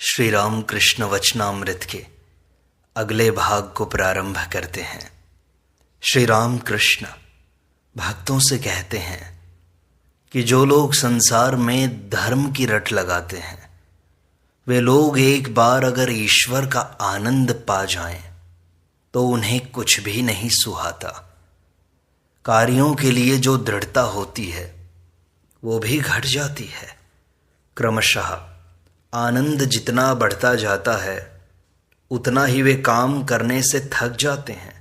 श्री राम कृष्ण वचनामृत के अगले भाग को प्रारंभ करते हैं। श्री राम कृष्ण भक्तों से कहते हैं कि जो लोग संसार में धर्म की रट लगाते हैं वे लोग एक बार अगर ईश्वर का आनंद पा जाएं तो उन्हें कुछ भी नहीं सुहाता। कार्यों के लिए जो दृढ़ता होती है वो भी घट जाती है। क्रमशः आनंद जितना बढ़ता जाता है उतना ही वे काम करने से थक जाते हैं,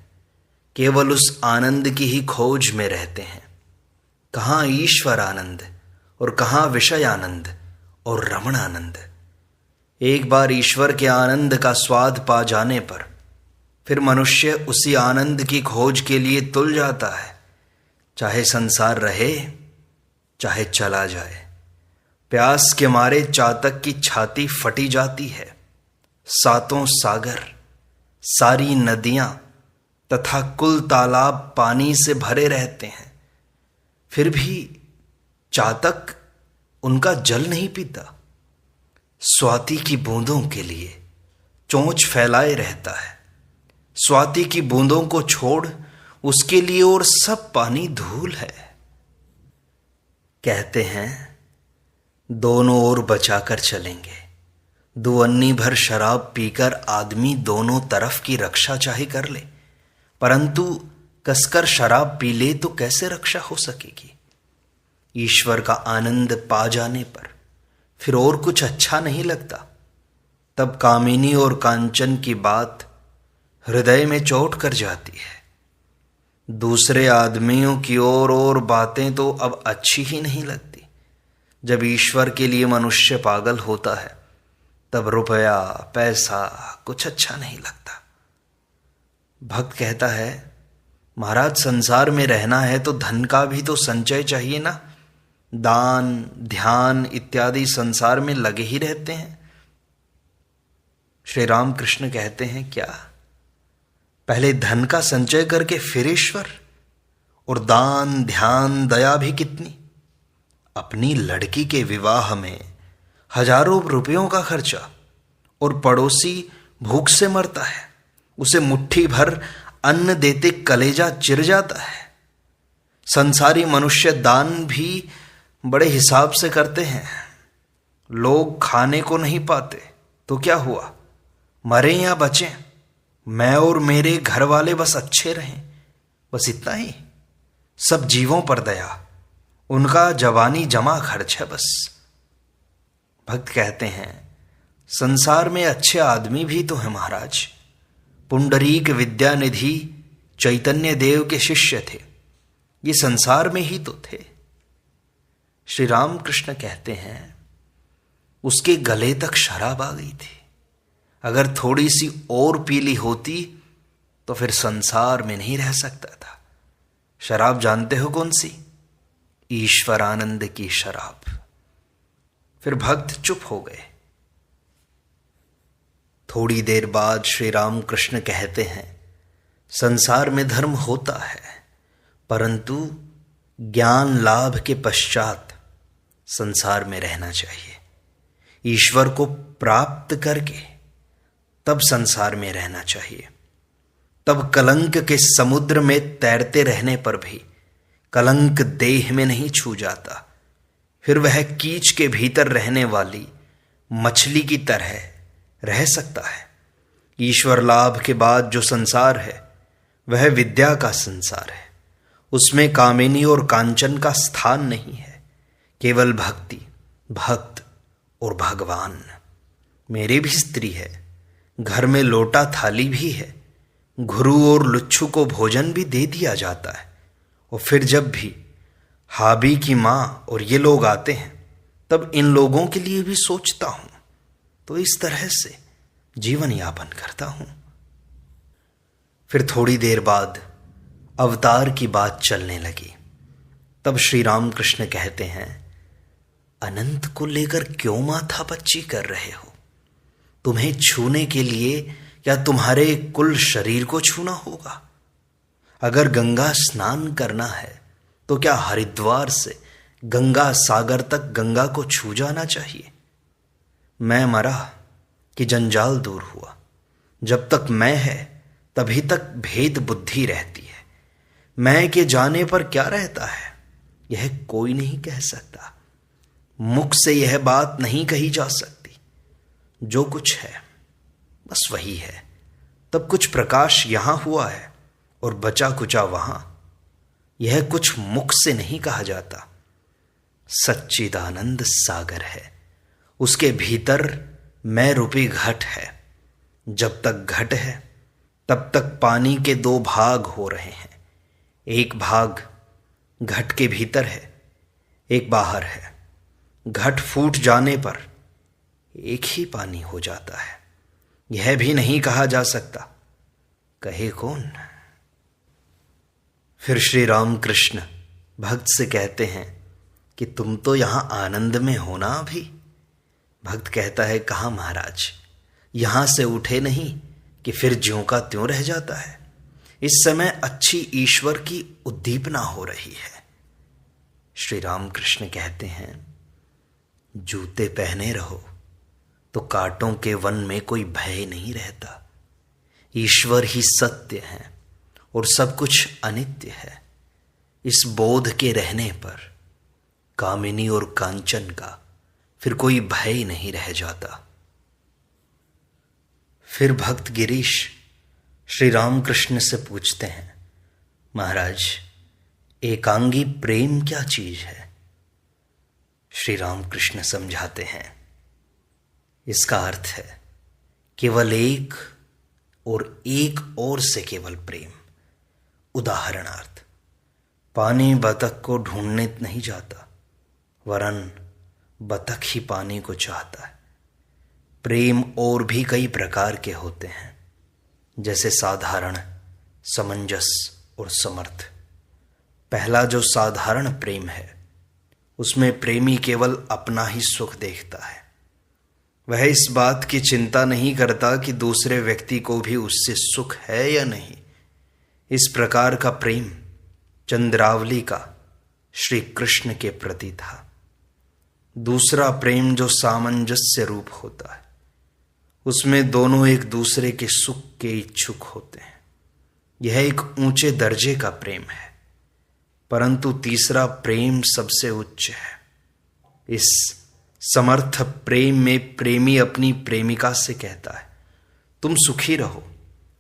केवल उस आनंद की ही खोज में रहते हैं। कहाँ ईश्वर आनंद और कहाँ विषय आनंद और रमण आनंद। एक बार ईश्वर के आनंद का स्वाद पा जाने पर फिर मनुष्य उसी आनंद की खोज के लिए तुल जाता है, चाहे संसार रहे चाहे चला जाए। प्यास के मारे चातक की छाती फटी जाती है। सातों सागर, सारी नदियां तथा कुल तालाब पानी से भरे रहते हैं, फिर भी चातक उनका जल नहीं पीता। स्वाति की बूंदों के लिए चोंच फैलाए रहता है। स्वाति की बूंदों को छोड़ उसके लिए और सब पानी धूल है। कहते हैं दोनों ओर बचाकर चलेंगे। दुअन्नी भर शराब पीकर आदमी दोनों तरफ की रक्षा चाहे कर ले, परंतु कसकर शराब पी ले तो कैसे रक्षा हो सकेगी। ईश्वर का आनंद पा जाने पर फिर और कुछ अच्छा नहीं लगता। तब कामिनी और कांचन की बात हृदय में चोट कर जाती है। दूसरे आदमियों की और बातें तो अब अच्छी ही नहीं लगती। जब ईश्वर के लिए मनुष्य पागल होता है तब रुपया पैसा कुछ अच्छा नहीं लगता। भक्त कहता है महाराज, संसार में रहना है तो धन का भी तो संचय चाहिए ना। दान ध्यान इत्यादि संसार में लगे ही रहते हैं। श्री राम कृष्ण कहते हैं क्या पहले धन का संचय करके फिर ईश्वर? और दान ध्यान दया भी कितनी। अपनी लड़की के विवाह में हजारों रुपयों का खर्चा और पड़ोसी भूख से मरता है, उसे मुट्ठी भर अन्न देते कलेजा चिर जाता है। संसारी मनुष्य दान भी बड़े हिसाब से करते हैं। लोग खाने को नहीं पाते तो क्या हुआ, मरे या बचें, मैं और मेरे घर वाले बस अच्छे रहें, बस इतना ही। सब जीवों पर दया, उनका जवानी जमा खर्च है बस। भक्त कहते हैं संसार में अच्छे आदमी भी तो हैं महाराज। पुंडरीक विद्यानिधि चैतन्य देव के शिष्य थे, ये संसार में ही तो थे। श्री राम कृष्ण कहते हैं उसके गले तक शराब आ गई थी। अगर थोड़ी सी और पीली होती तो फिर संसार में नहीं रह सकता था। शराब जानते हो कौन सी? ईश्वर आनंद की शराब। फिर भक्त चुप हो गए। थोड़ी देर बाद श्री राम कृष्ण कहते हैं संसार में धर्म होता है, परंतु ज्ञान लाभ के पश्चात संसार में रहना चाहिए। ईश्वर को प्राप्त करके तब संसार में रहना चाहिए। तब कलंक के समुद्र में तैरते रहने पर भी कलंक देह में नहीं छू जाता। फिर वह कीच के भीतर रहने वाली मछली की तरह रह सकता है। ईश्वर लाभ के बाद जो संसार है वह विद्या का संसार है। उसमें कामिनी और कांचन का स्थान नहीं है, केवल भक्ति, भक्त और भगवान। मेरी भी स्त्री है, घर में लोटा थाली भी है, घुरू और लुच्छू को भोजन भी दे दिया जाता है। और फिर जब भी हाबी की माँ और ये लोग आते हैं तब इन लोगों के लिए भी सोचता हूं, तो इस तरह से जीवन यापन करता हूं। फिर थोड़ी देर बाद अवतार की बात चलने लगी। तब श्री राम कृष्ण कहते हैं अनंत को लेकर क्यों माथापच्ची कर रहे हो? तुम्हें छूने के लिए क्या तुम्हारे कुल शरीर को छूना होगा? अगर गंगा स्नान करना है तो क्या हरिद्वार से गंगा सागर तक गंगा को छू जाना चाहिए? मैं मरा कि जंजाल दूर हुआ। जब तक मैं है तभी तक भेद बुद्धि रहती है। मैं के जाने पर क्या रहता है यह कोई नहीं कह सकता। मुख से यह बात नहीं कही जा सकती। जो कुछ है बस वही है। तब कुछ प्रकाश यहां हुआ है और बचा कुचा वहां। यह कुछ मुख से नहीं कहा जाता। सच्चिदानंद सागर है, उसके भीतर मैं रूपी घट है। जब तक घट है तब तक पानी के दो भाग हो रहे हैं। एक भाग घट के भीतर है, एक बाहर है। घट फूट जाने पर एक ही पानी हो जाता है। यह भी नहीं कहा जा सकता, कहे कौन। फिर श्री राम कृष्ण भक्त से कहते हैं कि तुम तो यहां आनंद में हो ना अभी। भक्त कहता है, कहाँ महाराज, यहां से उठे नहीं कि फिर ज्यों का त्यों रह जाता है। इस समय अच्छी ईश्वर की उद्दीपना हो रही है। श्री राम कृष्ण कहते हैं, जूते पहने रहो तो कांटों के वन में कोई भय नहीं रहता। ईश्वर ही सत्य है और सब कुछ अनित्य है। इस बोध के रहने पर कामिनी और कांचन का फिर कोई भय नहीं रह जाता। फिर भक्त गिरीश श्री रामकृष्ण से पूछते हैं, महाराज एकांगी प्रेम क्या चीज है। श्री रामकृष्ण समझाते हैं, इसका अर्थ है केवल एक और से केवल प्रेम। उदाहरणार्थ, पानी बतख को ढूंढने नहीं जाता, वरन बतख ही पानी को चाहता है। प्रेम और भी कई प्रकार के होते हैं, जैसे साधारण, समंजस और समर्थ। पहला जो साधारण प्रेम है, उसमें प्रेमी केवल अपना ही सुख देखता है। वह इस बात की चिंता नहीं करता कि दूसरे व्यक्ति को भी उससे सुख है या नहीं। इस प्रकार का प्रेम चंद्रावली का श्री कृष्ण के प्रति था। दूसरा प्रेम जो सामंजस्य रूप होता है, उसमें दोनों एक दूसरे के सुख के इच्छुक होते हैं। यह एक ऊंचे दर्जे का प्रेम है। परंतु तीसरा प्रेम सबसे उच्च है। इस समर्थ प्रेम में प्रेमी अपनी प्रेमिका से कहता है, तुम सुखी रहो,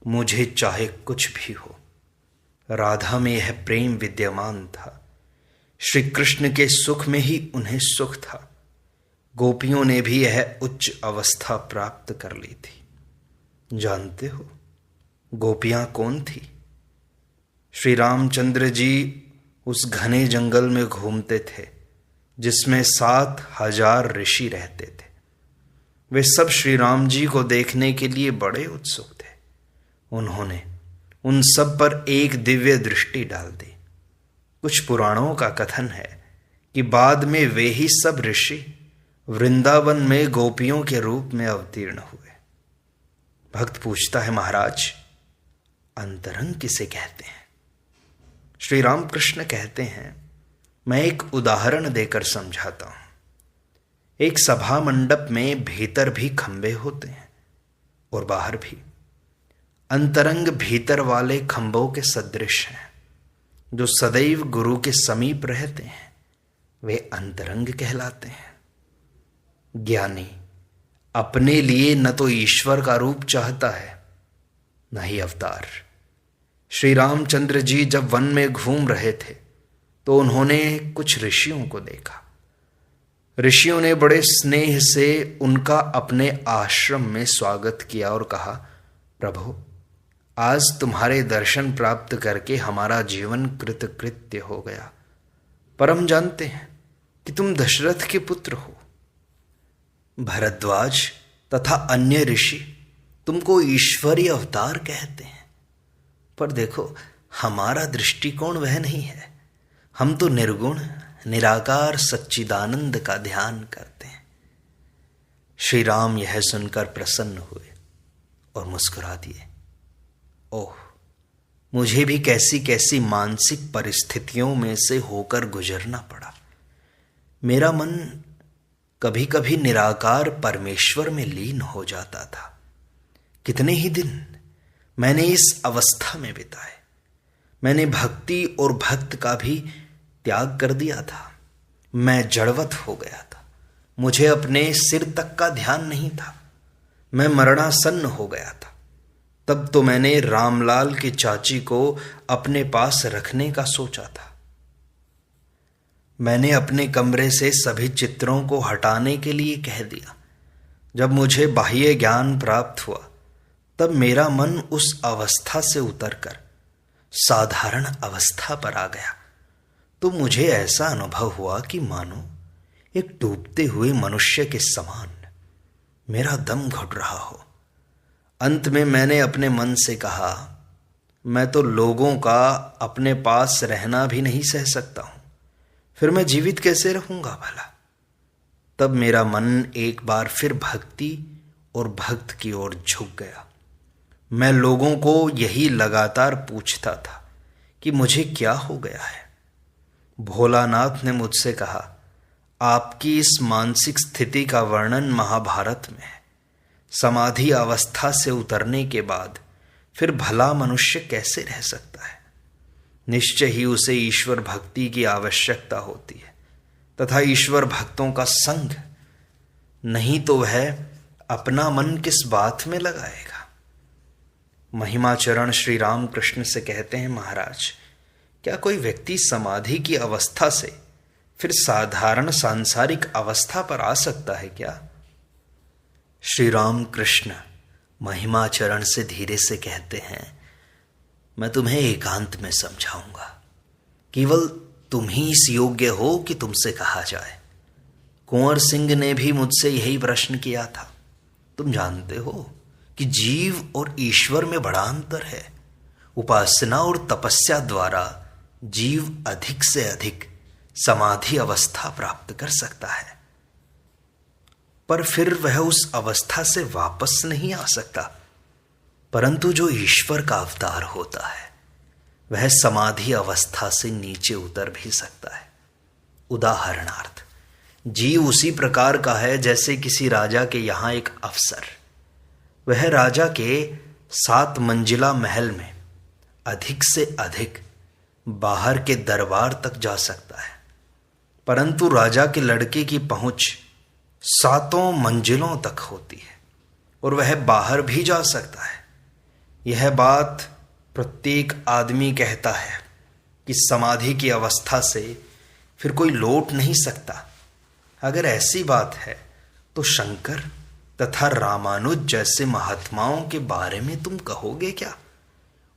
मुझे चाहे कुछ भी हो। राधा में यह प्रेम विद्यमान था। श्री कृष्ण के सुख में ही उन्हें सुख था। गोपियों ने भी यह उच्च अवस्था प्राप्त कर ली थी। जानते हो गोपियां कौन थी? श्री रामचंद्र जी उस घने जंगल में घूमते थे जिसमें 7,000 ऋषि रहते थे। वे सब श्री राम जी को देखने के लिए बड़े उत्सुक थे। उन्होंने उन सब पर एक दिव्य दृष्टि डाल दी। कुछ पुराणों का कथन है कि बाद में वे ही सब ऋषि वृंदावन में गोपियों के रूप में अवतीर्ण हुए। भक्त पूछता है, महाराज अंतरंग किसे कहते हैं? श्री रामकृष्ण कहते हैं, मैं एक उदाहरण देकर समझाता हूं। एक सभा मंडप में भीतर भी खंबे होते हैं और बाहर भी। अंतरंग भीतर वाले खंभों के सदृश हैं, जो सदैव गुरु के समीप रहते हैं। वे अंतरंग कहलाते हैं। ज्ञानी अपने लिए न तो ईश्वर का रूप चाहता है, न ही अवतार। श्री रामचंद्र जी जब वन में घूम रहे थे तो उन्होंने कुछ ऋषियों को देखा। ऋषियों ने बड़े स्नेह से उनका अपने आश्रम में स्वागत किया और कहा, प्रभु आज तुम्हारे दर्शन प्राप्त करके हमारा जीवन कृतकृत्य हो गया। पर हम जानते हैं कि तुम दशरथ के पुत्र हो। भरद्वाज तथा अन्य ऋषि तुमको ईश्वरीय अवतार कहते हैं, पर देखो हमारा दृष्टिकोण वह नहीं है। हम तो निर्गुण निराकार सच्चिदानंद का ध्यान करते हैं। श्री राम यह सुनकर प्रसन्न हुए और मुस्कुरा दिए। ओह, मुझे भी कैसी कैसी मानसिक परिस्थितियों में से होकर गुजरना पड़ा। मेरा मन कभी कभी निराकार परमेश्वर में लीन हो जाता था। कितने ही दिन मैंने इस अवस्था में बिताए। मैंने भक्ति और भक्त का भी त्याग कर दिया था। मैं जड़वत हो गया था। मुझे अपने सिर तक का ध्यान नहीं था। मैं मरणासन्न हो गया था। तब तो मैंने रामलाल की चाची को अपने पास रखने का सोचा था। मैंने अपने कमरे से सभी चित्रों को हटाने के लिए कह दिया। जब मुझे बाह्य ज्ञान प्राप्त हुआ तब मेरा मन उस अवस्था से उतरकर साधारण अवस्था पर आ गया। तो मुझे ऐसा अनुभव हुआ कि मानो एक डूबते हुए मनुष्य के समान मेरा दम घुट रहा हो। अंत में मैंने अपने मन से कहा, मैं तो लोगों का अपने पास रहना भी नहीं सह सकता हूं, फिर मैं जीवित कैसे रहूंगा भला। तब मेरा मन एक बार फिर भक्ति और भक्त की ओर झुक गया। मैं लोगों को यही लगातार पूछता था कि मुझे क्या हो गया है। भोलानाथ ने मुझसे कहा, आपकी इस मानसिक स्थिति का वर्णन महाभारत में है। समाधि अवस्था से उतरने के बाद फिर भला मनुष्य कैसे रह सकता है। निश्चय ही उसे ईश्वर भक्ति की आवश्यकता होती है तथा ईश्वर भक्तों का संग, नहीं तो वह अपना मन किस बात में लगाएगा। महिमाचरण श्री राम कृष्ण से कहते हैं, महाराज, क्या कोई व्यक्ति समाधि की अवस्था से फिर साधारण सांसारिक अवस्था पर आ सकता है क्या? श्री राम कृष्ण महिमाचरण से धीरे से कहते हैं, मैं तुम्हें एकांत में समझाऊंगा। केवल तुम ही इस योग्य हो कि तुमसे कहा जाए। कुंवर सिंह ने भी मुझसे यही प्रश्न किया था। तुम जानते हो कि जीव और ईश्वर में बड़ा अंतर है। उपासना और तपस्या द्वारा जीव अधिक से अधिक समाधि अवस्था प्राप्त कर सकता है, पर फिर वह उस अवस्था से वापस नहीं आ सकता। परंतु जो ईश्वर का अवतार होता है वह समाधि अवस्था से नीचे उतर भी सकता है। उदाहरणार्थ, जीव उसी प्रकार का है जैसे किसी राजा के यहाँ एक अफसर। वह राजा के 7 मंजिला महल में अधिक से अधिक बाहर के दरबार तक जा सकता है, परंतु राजा के लड़के की पहुंच 7 मंजिलों तक होती है और वह बाहर भी जा सकता है। यह बात प्रत्येक आदमी कहता है कि समाधि की अवस्था से फिर कोई लौट नहीं सकता। अगर ऐसी बात है तो शंकर तथा रामानुज जैसे महात्माओं के बारे में तुम कहोगे क्या?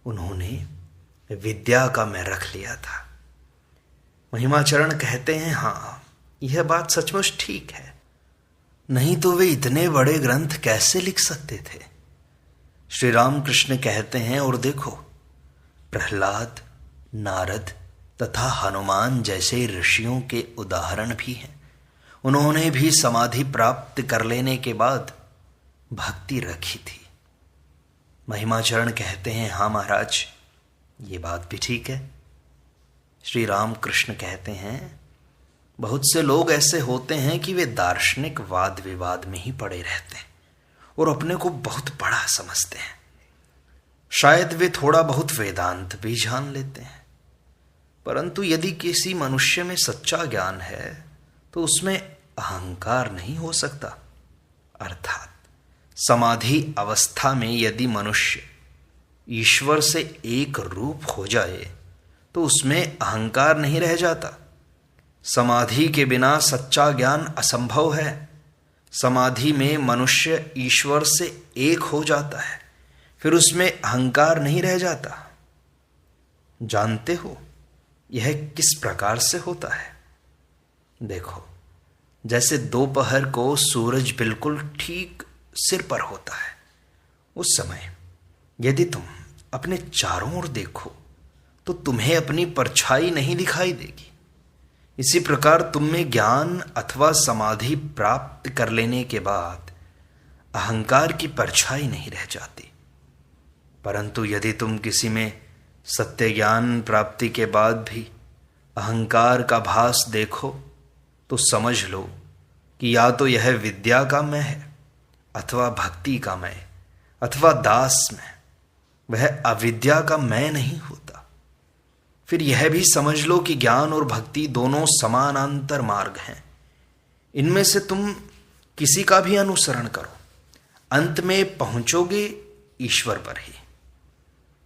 उन्होंने विद्या का मैं रख लिया था। महिमाचरण कहते हैं, हाँ, यह बात सचमुच ठीक है, नहीं तो वे इतने बड़े ग्रंथ कैसे लिख सकते थे। श्री राम कृष्ण कहते हैं, और देखो, प्रहलाद, नारद तथा हनुमान जैसे ऋषियों के उदाहरण भी हैं। उन्होंने भी समाधि प्राप्त कर लेने के बाद भक्ति रखी थी। महिमाचरण कहते हैं, हाँ महाराज, ये बात भी ठीक है। श्री राम कृष्ण कहते हैं, बहुत से लोग ऐसे होते हैं कि वे दार्शनिक वाद विवाद में ही पड़े रहते हैं और अपने को बहुत बड़ा समझते हैं। शायद वे थोड़ा बहुत वेदांत भी जान लेते हैं, परंतु यदि किसी मनुष्य में सच्चा ज्ञान है तो उसमें अहंकार नहीं हो सकता। अर्थात समाधि अवस्था में यदि मनुष्य ईश्वर से एक रूप हो जाए तो उसमें अहंकार नहीं रह जाता। समाधि के बिना सच्चा ज्ञान असंभव है। समाधि में मनुष्य ईश्वर से एक हो जाता है, फिर उसमें अहंकार नहीं रह जाता। जानते हो यह किस प्रकार से होता है? देखो, जैसे दोपहर को सूरज बिल्कुल ठीक सिर पर होता है, उस समय यदि तुम अपने चारों ओर देखो तो तुम्हें अपनी परछाई नहीं दिखाई देगी। इसी प्रकार तुम में ज्ञान अथवा समाधि प्राप्त कर लेने के बाद अहंकार की परछाई नहीं रह जाती। परंतु यदि तुम किसी में सत्य ज्ञान प्राप्ति के बाद भी अहंकार का भास देखो तो समझ लो कि या तो यह विद्या का मैं है, अथवा भक्ति का मैं, अथवा दास मैं, वह अविद्या का मैं नहीं होता। फिर यह भी समझ लो कि ज्ञान और भक्ति दोनों समानांतर मार्ग हैं। इनमें से तुम किसी का भी अनुसरण करो, अंत में पहुंचोगे ईश्वर पर ही।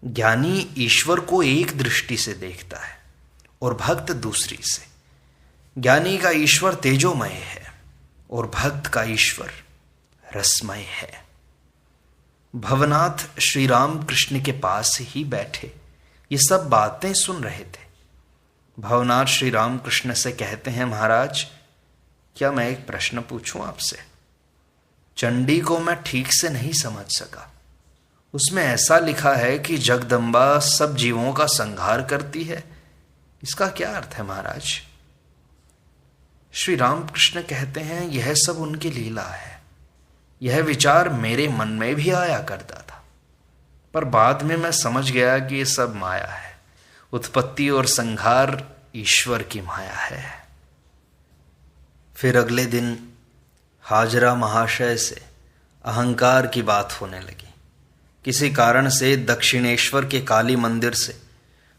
ज्ञानी ईश्वर को एक दृष्टि से देखता है और भक्त दूसरी से। ज्ञानी का ईश्वर तेजोमय है और भक्त का ईश्वर रसमय है। भवनाथ श्री राम कृष्ण के पास ही बैठे ये सब बातें सुन रहे थे। भवनाथ श्री राम कृष्ण से कहते हैं, महाराज क्या मैं एक प्रश्न पूछूं आपसे? चंडी को मैं ठीक से नहीं समझ सका। उसमें ऐसा लिखा है कि जगदम्बा सब जीवों का संहार करती है, इसका क्या अर्थ है महाराज? श्री रामकृष्ण कहते हैं, यह सब उनकी लीला है। यह विचार मेरे मन में भी आया करता था, पर बाद में मैं समझ गया कि यह सब माया है। उत्पत्ति और संहार ईश्वर की माया है। फिर अगले दिन हाजरा महाशय से अहंकार की बात होने लगी। किसी कारण से दक्षिणेश्वर के काली मंदिर से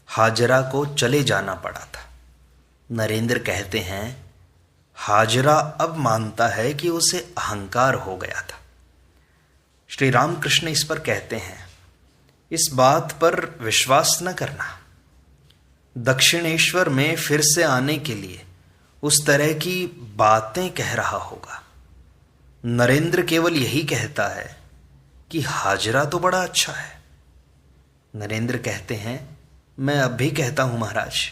हाजरा को चले जाना पड़ा था। नरेंद्र कहते हैं, हाजरा अब मानता है कि उसे अहंकार हो गया था। श्री रामकृष्ण इस पर कहते हैं, इस बात पर विश्वास न करना। दक्षिणेश्वर में फिर से आने के लिए उस तरह की बातें कह रहा होगा। नरेंद्र केवल यही कहता है कि हाजरा तो बड़ा अच्छा है। नरेंद्र कहते हैं, मैं अब भी कहता हूं महाराज।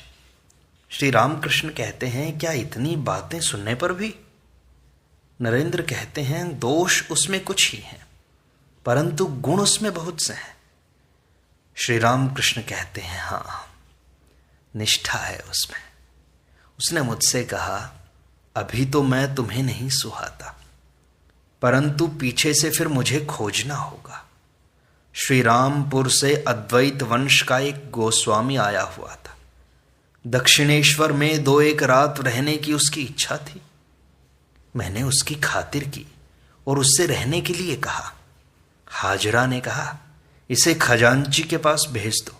श्री रामकृष्ण कहते हैं, क्या इतनी बातें सुनने पर भी? नरेंद्र कहते हैं, दोष उसमें कुछ ही हैं, परंतु गुण उसमें बहुत से हैं। श्री रामकृष्ण कहते हैं, हाँ निष्ठा है उसमें। उसने मुझसे कहा, अभी तो मैं तुम्हें नहीं सुहाता, परंतु पीछे से फिर मुझे खोजना होगा। श्री रामपुर से अद्वैत वंश का एक गोस्वामी आया हुआ था। दक्षिणेश्वर में 2-1 रात रहने की उसकी इच्छा थी। मैंने उसकी खातिर की और उससे रहने के लिए कहा। हाजरा ने कहा, इसे खजांची के पास भेज दो।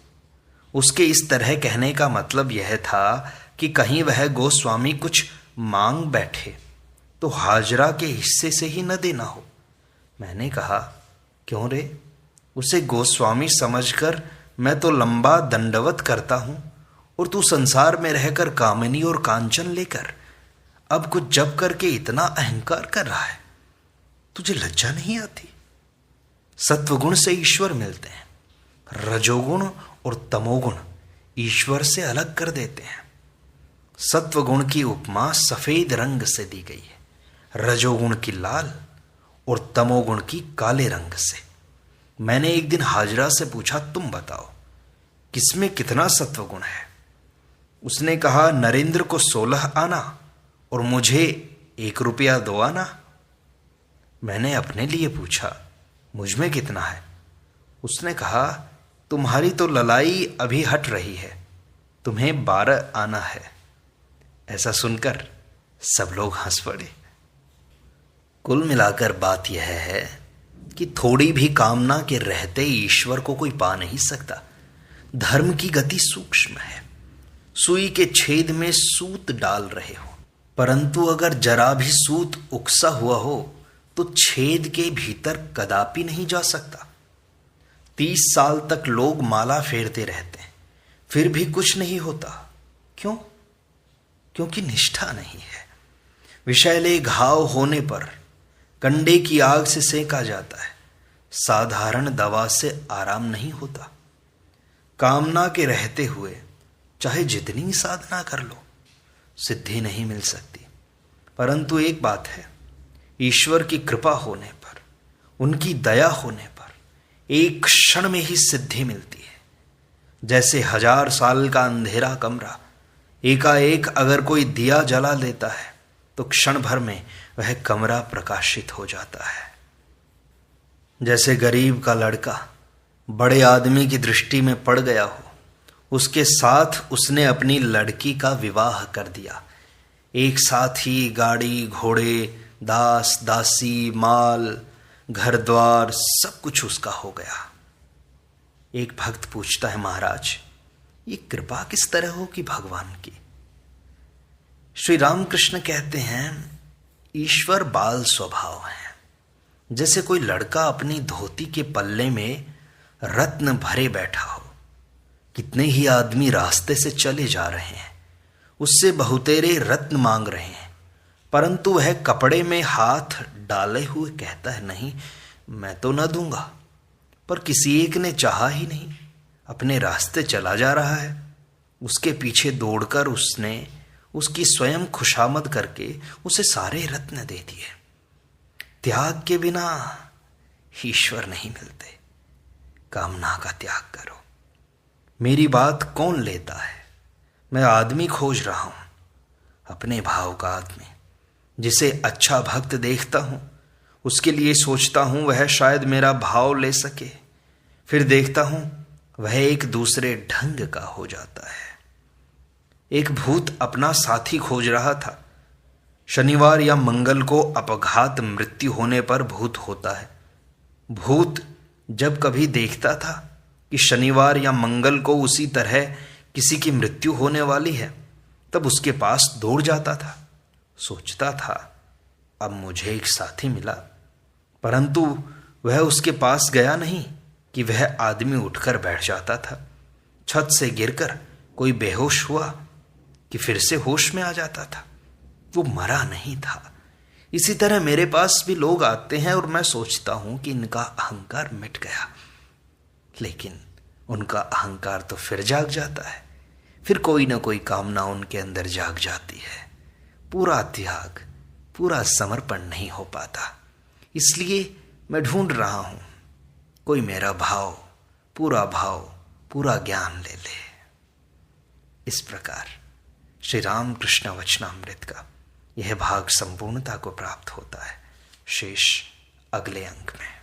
उसके इस तरह कहने का मतलब यह था कि कहीं वह गोस्वामी कुछ मांग बैठे तो हाजरा के हिस्से से ही न देना हो। मैंने कहा, क्यों रे? उसे गोस्वामी समझकर मैं तो लंबा दंडवत करता हूं, और तू संसार में रहकर कामिनी और कांचन लेकर अब कुछ जप करके इतना अहंकार कर रहा है। तुझे लज्जा नहीं आती? सत्वगुण से ईश्वर मिलते हैं, रजोगुण और तमोगुण ईश्वर से अलग कर देते हैं। सत्वगुण की उपमा सफेद रंग से दी गई है, रजोगुण की लाल और तमोगुण की काले रंग से। मैंने एक दिन हाजरा से पूछा, तुम बताओ किसमें कितना सत्वगुण है? उसने कहा, नरेंद्र को 16 आना और मुझे 1 रुपया 2 आना। मैंने अपने लिए पूछा, मुझ में कितना है? उसने कहा, तुम्हारी तो ललाई अभी हट रही है, तुम्हें 12 आना है। ऐसा सुनकर सब लोग हंस पड़े। कुल मिलाकर बात यह है कि थोड़ी भी कामना के रहते ईश्वर को कोई पा नहीं सकता। धर्म की गति सूक्ष्म है। सुई के छेद में सूत डाल रहे हो, परंतु अगर जरा भी सूत उकसा हुआ हो तो छेद के भीतर कदापि नहीं जा सकता। 30 साल तक लोग माला फेरते रहते हैं, फिर भी कुछ नहीं होता। क्यों? क्योंकि निष्ठा नहीं है। विषैले घाव होने पर कंडे की आग से सेका जाता है, साधारण दवा से आराम नहीं होता। कामना के रहते हुए चाहे जितनी साधना कर लो, सिद्धि नहीं मिल सकती। परंतु एक बात है, ईश्वर की कृपा होने पर, उनकी दया होने पर एक क्षण में ही सिद्धि मिलती है। जैसे 1000 साल का अंधेरा कमरा एकाएक अगर कोई दिया जला देता है तो क्षण भर में वह कमरा प्रकाशित हो जाता है। जैसे गरीब का लड़का बड़े आदमी की दृष्टि में पड़ गया हो, उसके साथ उसने अपनी लड़की का विवाह कर दिया। एक साथ ही गाड़ी घोड़े दास दासी, माल, घर द्वार सब कुछ उसका हो गया। एक भक्त पूछता है, महाराज ये कृपा किस तरह हो कि भगवान की? श्री रामकृष्ण कहते हैं, ईश्वर बाल स्वभाव है। जैसे कोई लड़का अपनी धोती के पल्ले में रत्न भरे बैठा हो। कितने ही आदमी रास्ते से चले जा रहे हैं, उससे बहुतेरे रत्न मांग रहे हैं, परंतु वह कपड़े में हाथ डाले हुए कहता है, नहीं मैं तो न दूंगा। पर किसी एक ने चाहा ही नहीं, अपने रास्ते चला जा रहा है। उसके पीछे दौड़कर उसने उसकी स्वयं खुशामद करके उसे सारे रत्न दे दिए। त्याग के बिना ईश्वर नहीं मिलते। कामना का त्याग करो। मेरी बात कौन लेता है? मैं आदमी खोज रहा हूं, अपने भाव का आदमी, जिसे अच्छा भक्त देखता हूं, उसके लिए सोचता हूं वह शायद मेरा भाव ले सके। फिर देखता हूं वह एक दूसरे ढंग का हो जाता है। एक भूत अपना साथी खोज रहा था। शनिवार या मंगल को अपघात मृत्यु होने पर भूत होता है। भूत जब कभी देखता था कि शनिवार या मंगल को उसी तरह किसी की मृत्यु होने वाली है, तब उसके पास दौड़ जाता था। सोचता था अब मुझे एक साथी मिला, परंतु वह उसके पास गया नहीं कि वह आदमी उठकर बैठ जाता था। छत से गिरकर कोई बेहोश हुआ कि फिर से होश में आ जाता था। वो मरा नहीं था। इसी तरह मेरे पास भी लोग आते हैं और मैं सोचता हूं कि इनका अहंकार मिट गया, लेकिन उनका अहंकार तो फिर जाग जाता है। फिर कोई ना कोई कामना उनके अंदर जाग जाती है। पूरा त्याग, पूरा समर्पण नहीं हो पाता। इसलिए मैं ढूंढ रहा हूं कोई मेरा भाव, पूरा ज्ञान ले ले। इस प्रकार श्री राम कृष्ण वचनामृत का यह भाग संपूर्णता को प्राप्त होता है। शेष अगले अंक में।